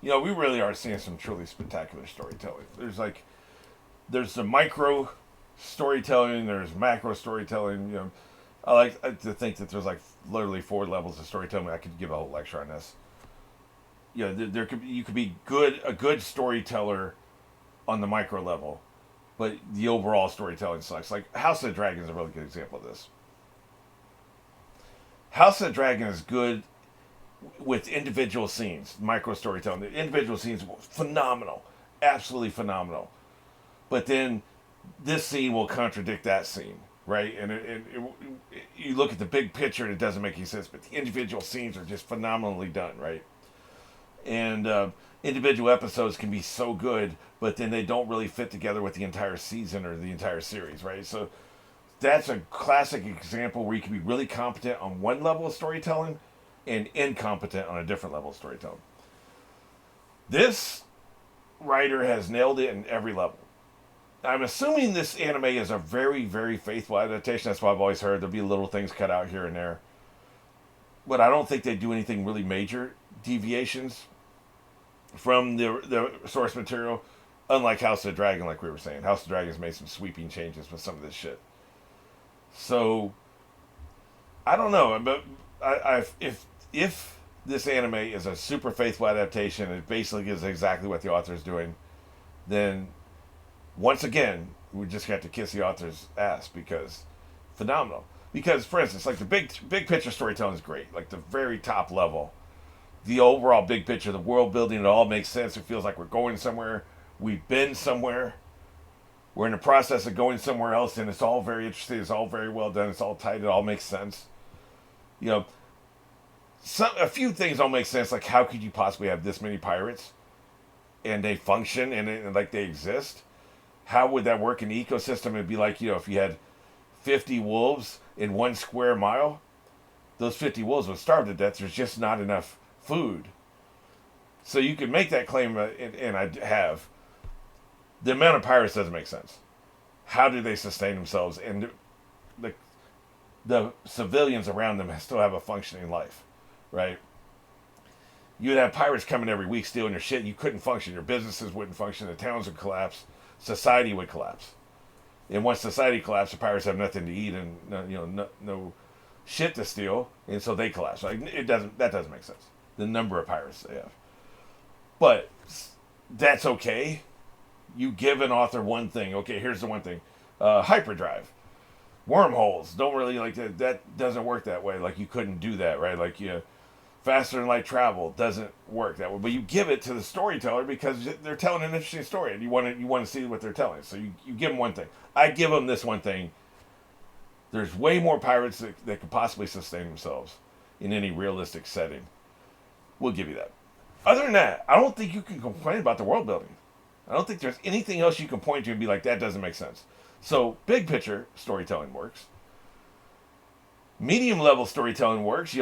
we really are seeing some truly spectacular storytelling. There's the micro storytelling, there's macro storytelling. I like to think that there's like literally four levels of storytelling. I could give a whole lecture on this. You could be a good storyteller on the micro level, but the overall storytelling sucks. Like House of the Dragon is a really good example of this. House of the Dragon is good with individual scenes, micro storytelling. The individual scenes were phenomenal, absolutely phenomenal. But then this scene will contradict that scene, right? You look at the big picture and it doesn't make any sense, but the individual scenes are just phenomenally done, right? And individual episodes can be so good, but then they don't really fit together with the entire season or the entire series, right? So that's a classic example where you can be really competent on one level of storytelling and incompetent on a different level of storytelling. This writer has nailed it in every level. I'm assuming this anime is a very, very faithful adaptation. That's what I've always heard. There'll be little things cut out here and there. But I don't think they do anything really major deviations from the source material. Unlike House of the Dragon, like we were saying. House of the Dragon's made some sweeping changes with some of this shit. So, I don't know. But if this anime is a super faithful adaptation, it basically is exactly what the author is doing, then once again, we just got to kiss the author's ass because phenomenal. Because, for instance, like the big picture storytelling is great, like the very top level, the overall big picture, the world building, it all makes sense. It feels like we're going somewhere. We've been somewhere. We're in the process of going somewhere else, and it's all very interesting. It's all very well done. It's all tight. It all makes sense. You know, a few things don't make sense. Like, how could you possibly have this many pirates, and they function and like they exist? How would that work in the ecosystem? It'd be like, if you had 50 wolves in 1 square mile, those 50 wolves would starve to death. There's just not enough food. So you could make that claim, and I have. The amount of pirates doesn't make sense. How do they sustain themselves? And the civilians around them still have a functioning life, right? You'd have pirates coming every week stealing your shit. You couldn't function. Your businesses wouldn't function. The towns would collapse. Society would collapse. And once society collapsed, the pirates have nothing to eat and no shit to steal, and so they collapse. Like that doesn't make sense. The number of pirates they have, but that's okay. You give an author one thing. Okay, here's the one thing: hyperdrive, wormholes. Don't really like that. That doesn't work that way. Like you couldn't do that, right? Like faster than light travel doesn't work that way. But you give it to the storyteller because they're telling an interesting story, and you want to see what they're telling. So you give them one thing. I give them this one thing. There's way more pirates that could possibly sustain themselves in any realistic setting. We'll give you that. Other than that, I don't think you can complain about the world building. I don't think there's anything else you can point to and be like, that doesn't make sense. So, big picture storytelling works. Medium level storytelling works.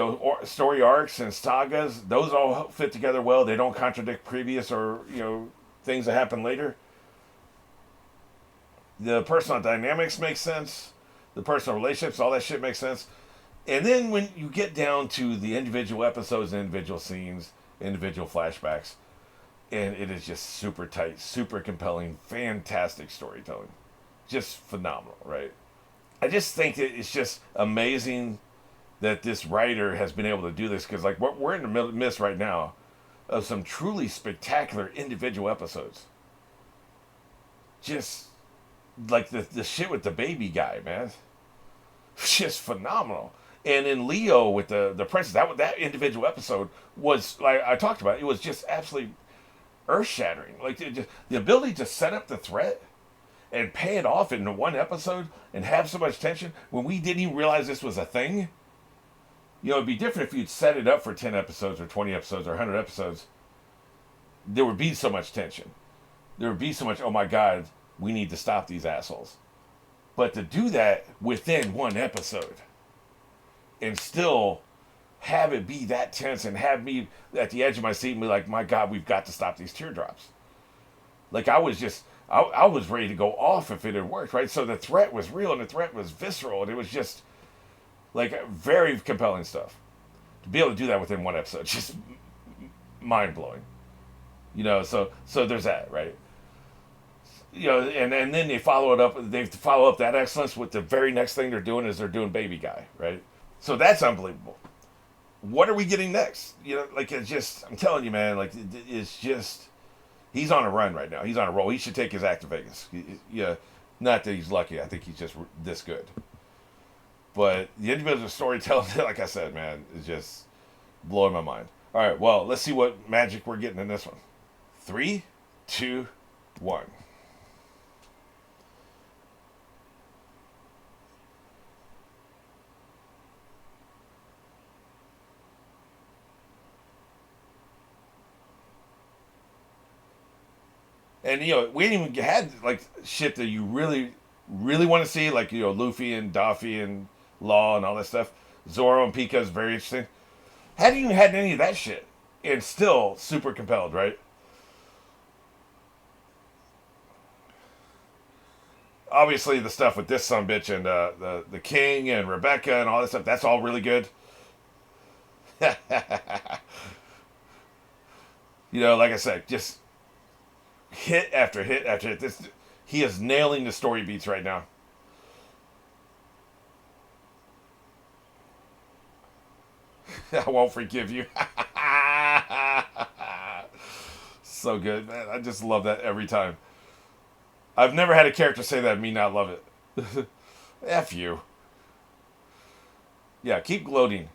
Story arcs and sagas, those all fit together well. They don't contradict previous or, things that happen later. The personal dynamics make sense. The personal relationships, all that shit makes sense. And then when you get down to the individual episodes and individual scenes, individual flashbacks, and it is just super tight, super compelling, fantastic storytelling. Just phenomenal, right? I just think that it's just amazing that this writer has been able to do this because, like, we're in the midst right now of some truly spectacular individual episodes. Just like the shit with the baby guy, man. Just phenomenal. And in Leo with the princess, that individual episode was, like I talked about, it was just absolutely earth-shattering. Like the ability to set up the threat and pay it off in one episode and have so much tension when we didn't even realize this was a thing. It'd be different if you'd set it up for 10 episodes or 20 episodes or 100 episodes. There would be so much tension. There would be so much, oh my God, we need to stop these assholes. But to do that within one episode and still have it be that tense and have me at the edge of my seat and be like, my God, we've got to stop these teardrops. Like I was ready to go off if it had worked, right? So the threat was real and the threat was visceral and it was just like very compelling stuff. To be able to do that within one episode, just mind-blowing. So there's that, right? And then they follow it up. They follow up that excellence with the very next thing they're doing is they're doing Baby Guy, right? So that's unbelievable. What are we getting next? Like it's just, I'm telling you, man, like it's just, he's on a run right now. He's on a roll. He should take his act to Vegas. Yeah, not that he's lucky. I think he's just this good. But the individual storytelling, like I said, man, is just blowing my mind. All right, well, let's see what magic we're getting in this one. 3, 2, 1. And we ain't even had like shit that you really, really want to see, like Luffy and Daffy and Law and all that stuff. Zoro and Pika is very interesting. Hadn't even had any of that shit, and still super compelled, right? Obviously, the stuff with this sumbitch and the king and Rebecca and all that stuff, that's all really good. Like I said, just hit after hit after hit. He is nailing the story beats right now. I won't forgive you. So good, man. I just love that every time. I've never had a character say that and me not love it. F you. Yeah, keep gloating.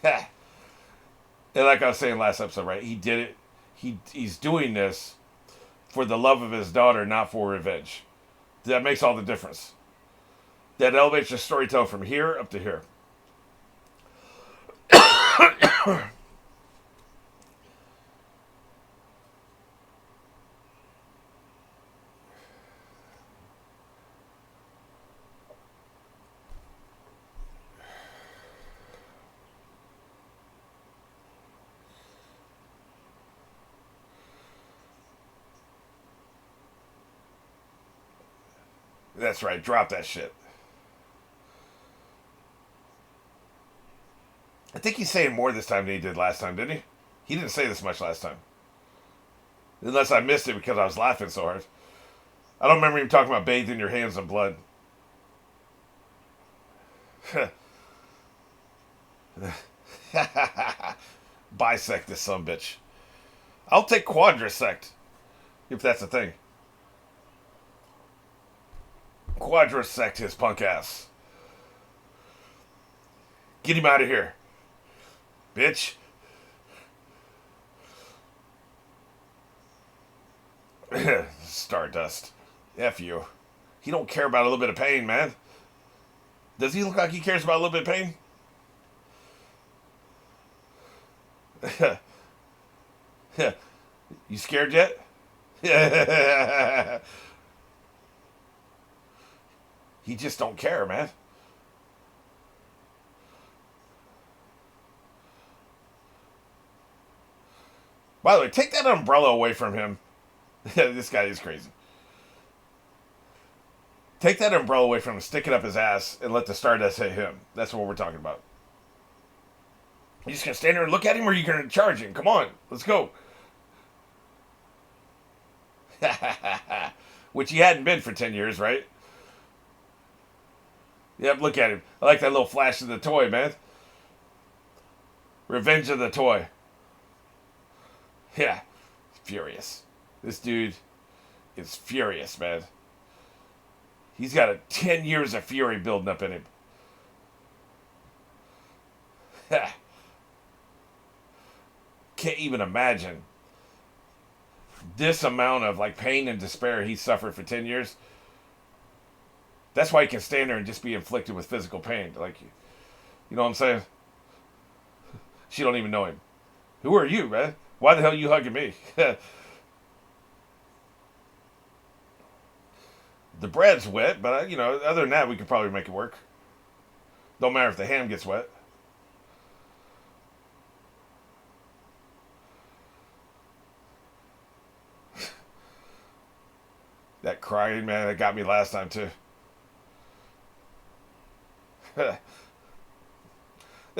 And like I was saying last episode, right? He did it. He's doing this for the love of his daughter, not for revenge. That makes all the difference. That elevates the storytelling from here up to here. That's right. Drop that shit. I think he's saying more this time than he did last time, didn't he? He didn't say this much last time. Unless I missed it because I was laughing so hard. I don't remember him talking about bathing your hands in blood. Bisect this sumbitch. I'll take quadrisect. If that's a thing. Quadrisect his punk ass. Get him out of here. Bitch. Stardust. F you. He don't care about a little bit of pain, man. Does he look like he cares about a little bit of pain? You scared yet? He just don't care, man. By the way, take that umbrella away from him. This guy is crazy. Take that umbrella away from him, stick it up his ass, and let the Stardust hit him. That's what we're talking about. You just gonna stand there and look at him, or are you gonna charge him? Come on, let's go. Which he hadn't been for 10 years, right? Yep, look at him. I like that little flash of the toy, man. Revenge of the toy. Yeah, furious. This dude is furious, man. He's got 10 years of fury building up in him. Can't even imagine this amount of like pain and despair he suffered for 10 years. That's why he can stand there and just be inflicted with physical pain. Like, you know what I'm saying? She don't even know him. Who are you, man? Why the hell are you hugging me? The bread's wet, but other than that, we could probably make it work. Don't matter if the ham gets wet. That crying, man, that got me last time too. They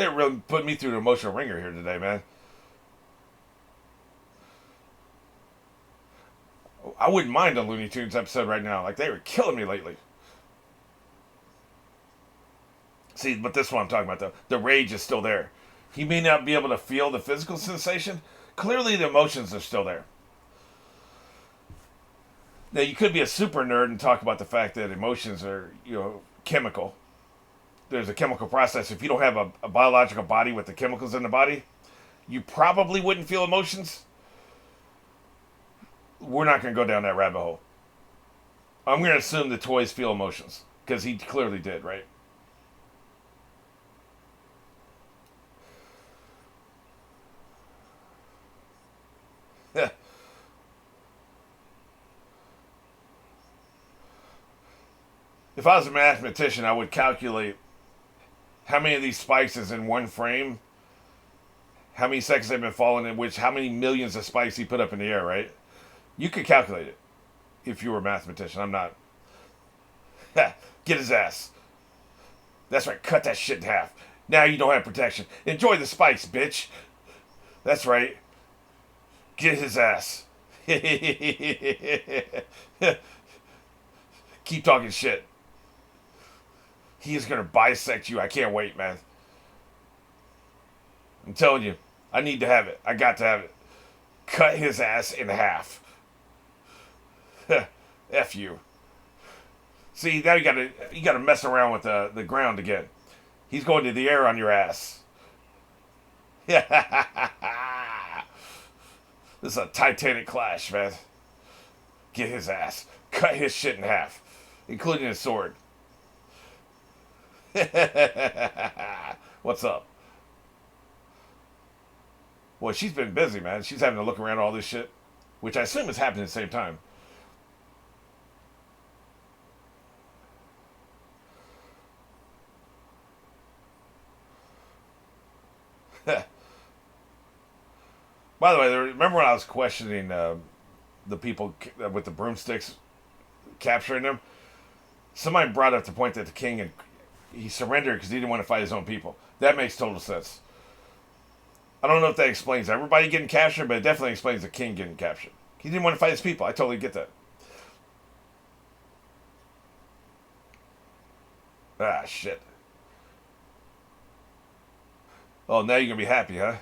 really put me through an emotional ringer here today, man. I wouldn't mind a Looney Tunes episode right now. Like, they were killing me lately. See, but this is what I'm talking about, though. The rage is still there. He may not be able to feel the physical sensation. Clearly, the emotions are still there. Now, you could be a super nerd and talk about the fact that emotions are, chemical. There's a chemical process. If you don't have a biological body with the chemicals in the body, you probably wouldn't feel emotions. We're not going to go down that rabbit hole. I'm going to assume the toys feel emotions, because he clearly did, right? If I was a mathematician, I would calculate how many of these spikes is in one frame, how many seconds they've been falling, in which how many millions of spikes he put up in the air, right? You could calculate it if you were a mathematician. I'm not. Get his ass. That's right, cut that shit in half. Now you don't have protection. Enjoy the spikes, bitch. That's right. Get his ass. Keep talking shit. He is going to bisect you. I can't wait, man. I'm telling you. I need to have it. I got to have it. Cut his ass in half. F you. See, now you gotta mess around with the ground again. He's going to the air on your ass. This is a titanic clash, man. Get his ass. Cut his shit in half, including his sword. What's up? Boy, she's been busy, man. She's having to look around all this shit, which I assume is happening at the same time. By the way, remember when I was questioning the people with the broomsticks capturing them? Somebody brought up the point that the king he surrendered because he didn't want to fight his own people. That makes total sense. I don't know if that explains everybody getting captured, but it definitely explains the king getting captured. He didn't want to fight his people. I totally get that. Ah, shit. Oh, now you're going to be happy, huh?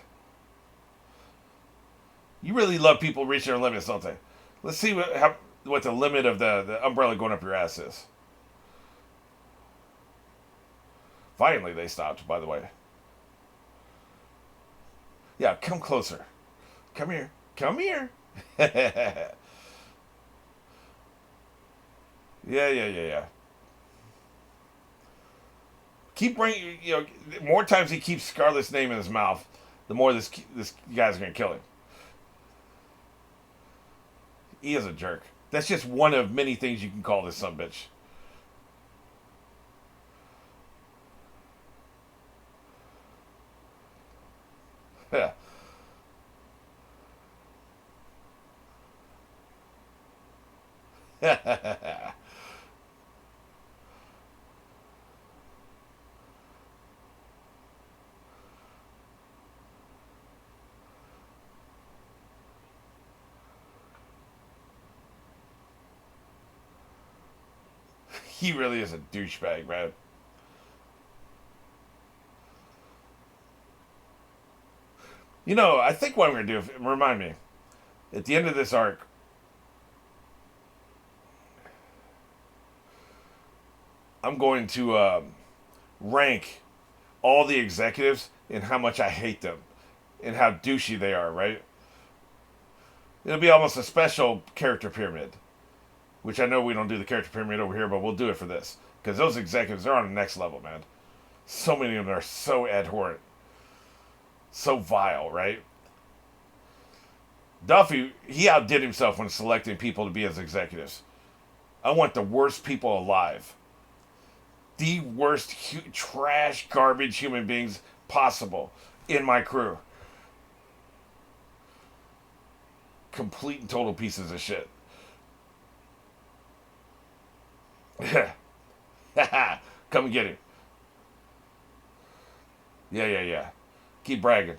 You really love people reaching their limits, don't they? Let's see what the limit of the umbrella going up your ass is. Finally, they stopped, by the way. Yeah, come closer. Come here. Come here. Yeah. Keep bringing, more times he keeps Scarlet's name in his mouth, the more this guy's going to kill him. He is a jerk. That's just one of many things you can call this sumbitch. Yeah. He really is a douchebag, man. I think what I'm going to do, remind me, at the end of this arc, I'm going to rank all the executives and how much I hate them and how douchey they are, right? It'll be almost a special character pyramid, which I know we don't do the character pyramid over here, but we'll do it for this. Because those executives are on the next level, man. So many of them are so abhorrent. So vile, right? Duffy, he outdid himself when selecting people to be his executives. I want the worst people alive. The worst trash, garbage human beings possible in my crew. Complete and total pieces of shit. Come and get him. Yeah. Keep bragging.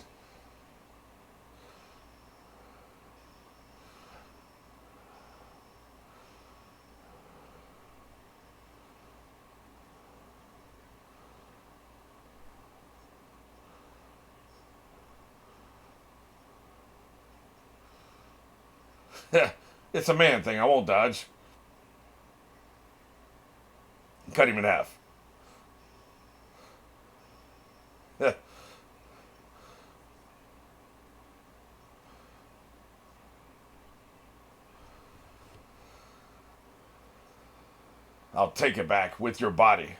It's a man thing. I won't dodge. Cut him in half. I'll take it back with your body.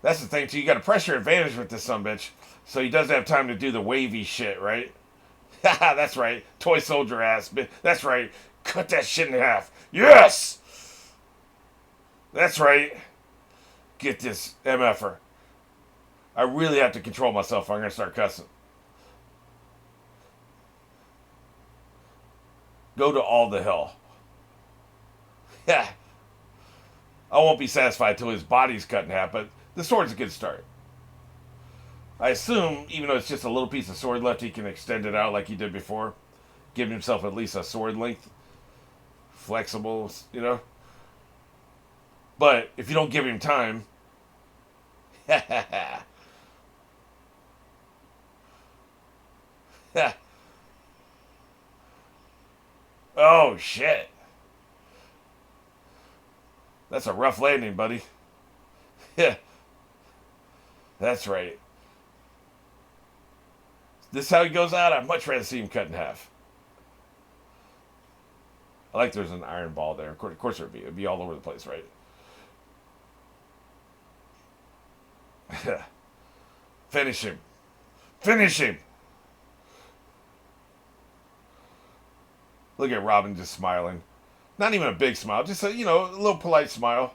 That's the thing, too. You got to press your advantage with this sumbitch, so he doesn't have time to do the wavy shit, right? Haha, that's right. Toy soldier ass. That's right. Cut that shit in half. Yes! That's right. Get this MFer. I really have to control myself or I'm going to start cussing. Go to all the hell. Yeah. I won't be satisfied till his body's cut in half, but the sword's a good start. I assume, even though it's just a little piece of sword left, he can extend it out like he did before. Give himself at least a sword length. Flexible, you know. But if you don't give him time... Oh, shit. That's a rough landing, buddy. Yeah. That's right. This is how he goes out? I'd much rather see him cut in half. I like there's an iron ball there. Of course there would be. It would be all over the place, right? Finish him. Finish him. Look at Robin just smiling. Not even a big smile. Just a little polite smile.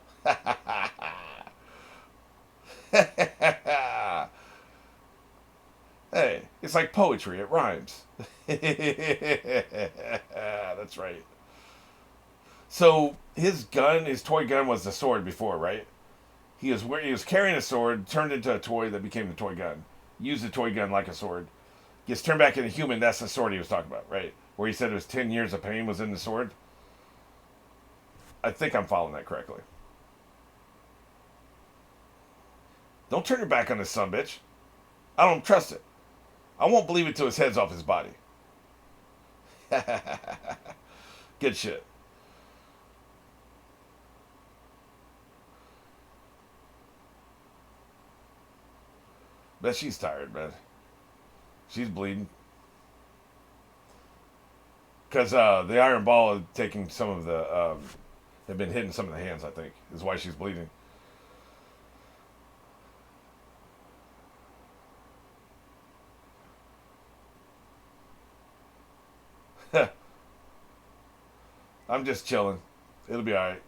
Hey, it's like poetry. It rhymes. That's right. So his gun, his toy gun, was the sword before, right? He was carrying a sword, turned into a toy that became the toy gun. Used the toy gun like a sword. Gets turned back into human. That's the sword he was talking about, right? Where he said it was 10 years of pain was in the sword. I think I'm following that correctly. Don't turn your back on this sumbitch. I don't trust it. I won't believe it till his head's off his body. Good shit. Bet she's tired, man. She's bleeding. Because the iron ball had taken some of the... had been hitting some of the hands, I think. Is why she's bleeding. I'm just chilling. It'll be alright.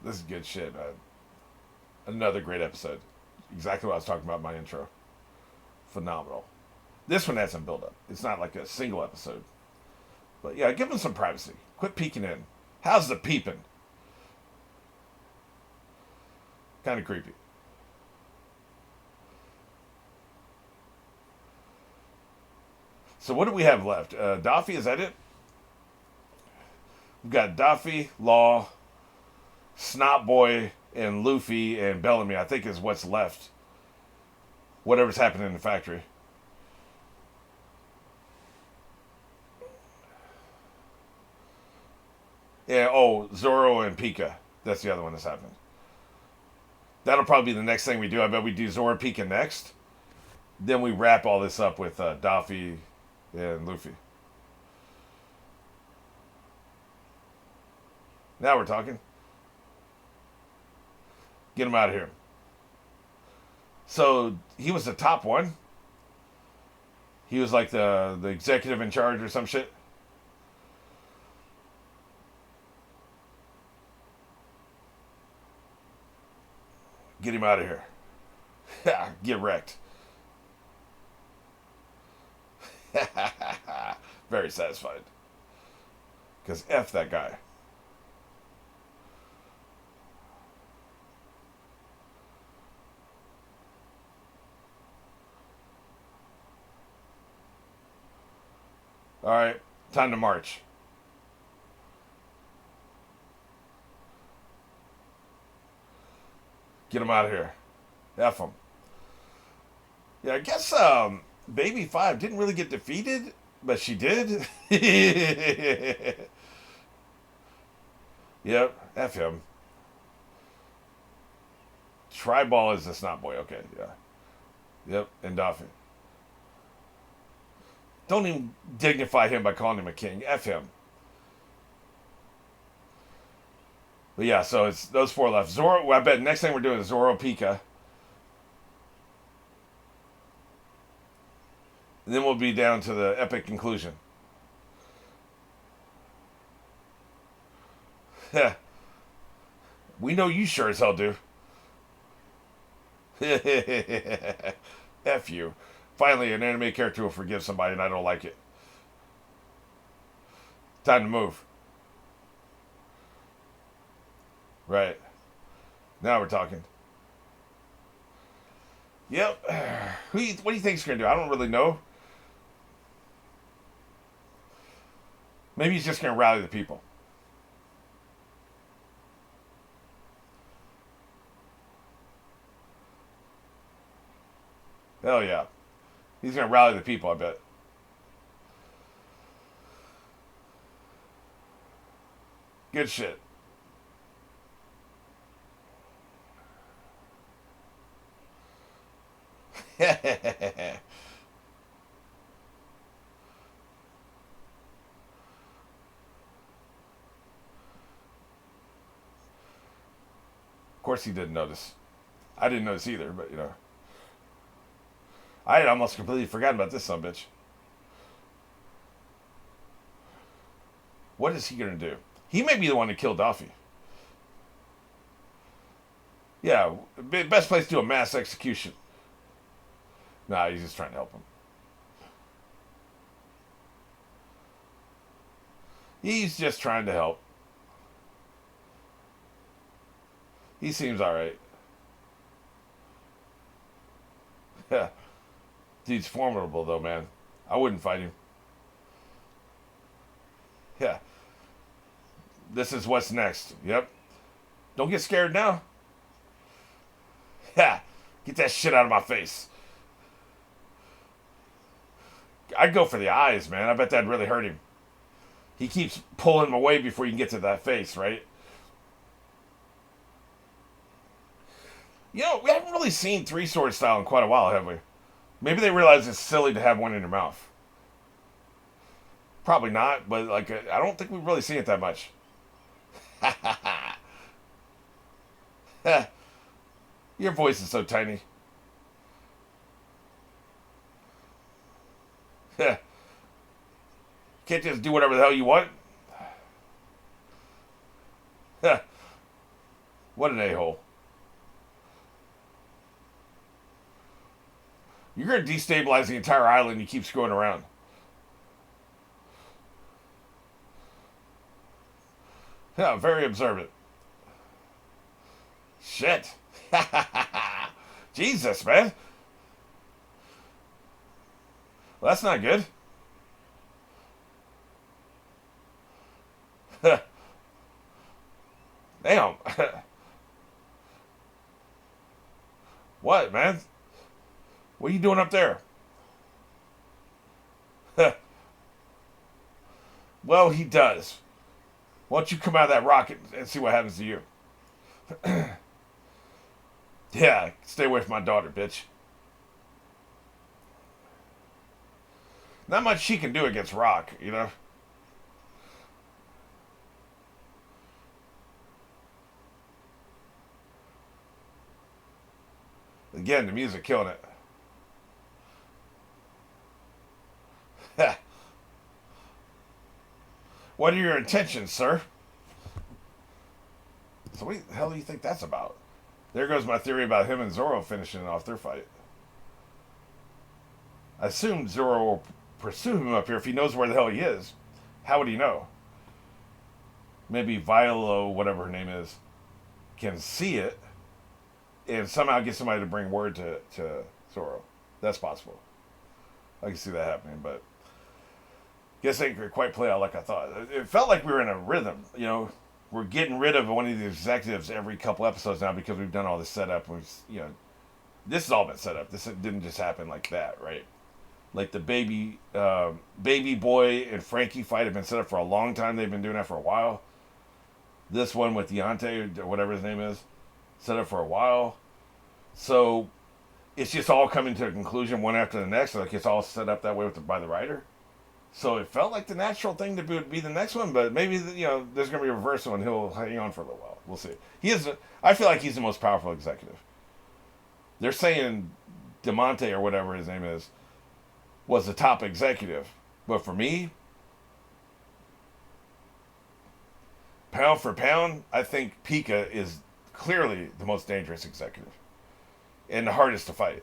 This is good shit, man. Another great episode. Exactly what I was talking about in my intro. Phenomenal. This one has some build up. It's not like a single episode. But yeah, give them some privacy. Quit peeking in. How's the peeping? Kind of creepy. So what do we have left? Daffy, is that it? We've got Daffy, Law, Snot Boy, and Luffy, and Bellamy, I think is what's left. Whatever's happening in the factory. Yeah, Zoro and Pika. That's the other one that's happening. That'll probably be the next thing we do. I bet we do Zoro and Pika next. Then we wrap all this up with Daffy and Luffy. Now we're talking. Get him out of here. So he was the top one. He was like the executive in charge or some shit. Get him out of here. Get wrecked. Very satisfied. Because F that guy. Alright, time to march. Get him out of here. F him. Yeah, I guess Baby 5 didn't really get defeated, but she did. Yep, F him. Tribal is the snot boy. Okay, yeah. Yep, and Daffy. Don't even dignify him by calling him a king. F him. But yeah, so it's those four left. Zoro, I bet next thing we're doing is Zoro Pika. And then we'll be down to the epic conclusion. We know you sure as hell do. F you. Finally, an anime character will forgive somebody and I don't like it. Time to move. Right. Now we're talking. Yep. What do you think he's going to do? I don't really know. Maybe he's just going to rally the people. Hell yeah. He's going to rally the people, I bet. Good shit. Of course he didn't notice. I didn't notice either, but you know. I had almost completely forgotten about this son of a bitch. What is he going to do? He may be the one to kill Daffy. Yeah, best place to do a mass execution. Nah, he's just trying to help him. He's just trying to help. He seems alright. Dude's formidable, though, man. I wouldn't fight him. Yeah. This is what's next. Yep. Don't get scared now. Yeah. Get that shit out of my face. I'd go for the eyes, man. I bet that'd really hurt him. He keeps pulling him away before you can get to that face, right? You know, we haven't really seen Three Sword style in quite a while, have we? Maybe they realize it's silly to have one in your mouth. Probably not, but like I don't think we've really seen it that much. Your voice is so tiny. Can't just do whatever the hell you want. What an a-hole. You're going to destabilize the entire island. You keep screwing around. Yeah, very observant. Shit. Jesus, man. Well, that's not good. Damn. What, man? What are you doing up there? Well, he does. Why don't you come out of that rocket and see what happens to you? Yeah, stay away from my daughter, bitch. Not much she can do against rock, you know? Again, the music killing it. What are your intentions, sir? So what the hell do you think that's about? There goes my theory about him and Zoro finishing off their fight. I assume Zoro will pursue him up here if he knows where the hell he is. How would he know? Maybe Viola, whatever her name is, can see it and somehow get somebody to bring word to Zoro. That's possible. I can see that happening, but guess they could quite play out like I thought. It felt like we were in a rhythm. You know, we're getting rid of one of the executives every couple episodes now because we've done all this setup. This has all been set up. This didn't just happen like that, right? Like the baby boy and Frankie fight have been set up for a long time. They've been doing that for a while. This one with Deontay, or whatever his name is, set up for a while. So it's just all coming to a conclusion one after the next. Like it's all set up that way by the writer. So it felt like the natural thing to be the next one, but maybe there's going to be a reversal and he'll hang on for a little while. We'll see. I feel like he's the most powerful executive. They're saying DeMonte or whatever his name is was the top executive, but for me, pound for pound, I think Peaky is clearly the most dangerous executive and the hardest to fight.